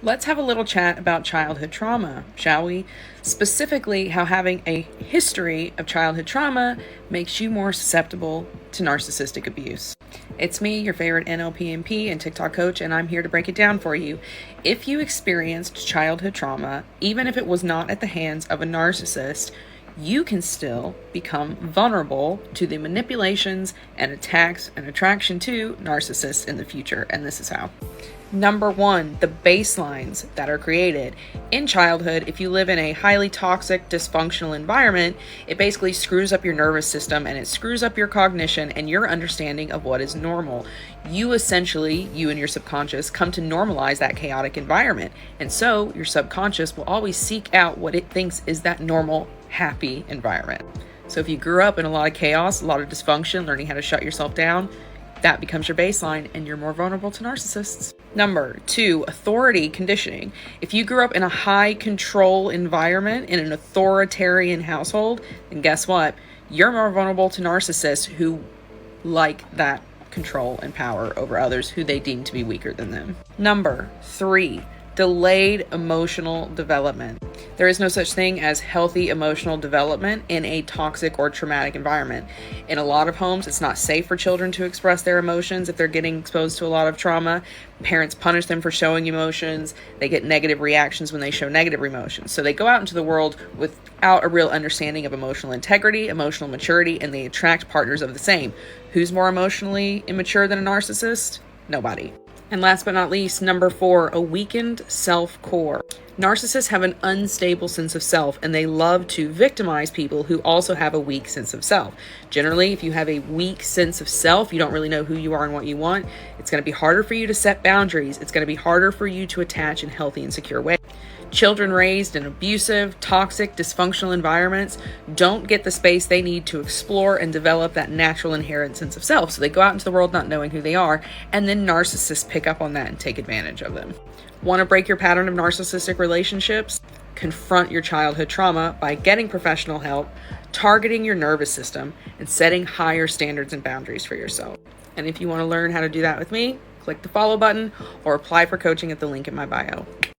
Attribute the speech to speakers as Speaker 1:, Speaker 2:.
Speaker 1: Let's have a little chat about childhood trauma, shall we? Specifically, how having a history of childhood trauma makes you more susceptible to narcissistic abuse. It's me, your favorite NLPMP and TikTok coach, and I'm here to break it down for you. If you experienced childhood trauma, even if it was not at the hands of a narcissist, you can still become vulnerable to the manipulations and attacks and attraction to narcissists in the future, and this is how. Number one, the baselines that are created. In childhood, if you live in a highly toxic, dysfunctional environment, it basically screws up your nervous system and it screws up your cognition and your understanding of what is normal. You and your subconscious come to normalize that chaotic environment. And so your subconscious will always seek out what it thinks is that normal, happy environment. So if you grew up in a lot of chaos, a lot of dysfunction, learning how to shut yourself down, that becomes your baseline and you're more vulnerable to narcissists. Number two, authority conditioning. If you grew up in a high control environment in an authoritarian household, then guess what? You're more vulnerable to narcissists who like that control and power over others who they deem to be weaker than them. Number three, delayed emotional development. There is no such thing as healthy emotional development in a toxic or traumatic environment. In a lot of homes, it's not safe for children to express their emotions if they're getting exposed to a lot of trauma. Parents punish them for showing emotions. They get negative reactions when they show negative emotions. So they go out into the world without a real understanding of emotional integrity, emotional maturity, and they attract partners of the same. Who's more emotionally immature than a narcissist? Nobody. And last but not least, number four, a weakened self-core. Narcissists have an unstable sense of self, and they love to victimize people who also have a weak sense of self. Generally, if you have a weak sense of self, you don't really know who you are and what you want, it's going to be harder for you to set boundaries. It's going to be harder for you to attach in healthy and secure ways. Children raised in abusive, toxic, dysfunctional environments don't get the space they need to explore and develop that natural inherent sense of self. So they go out into the world not knowing who they are, and then narcissists pick up on that and take advantage of them. Want to break your pattern of narcissistic relationships? Confront your childhood trauma by getting professional help, targeting your nervous system, and setting higher standards and boundaries for yourself. And if you want to learn how to do that with me, click the follow button or apply for coaching at the link in my bio.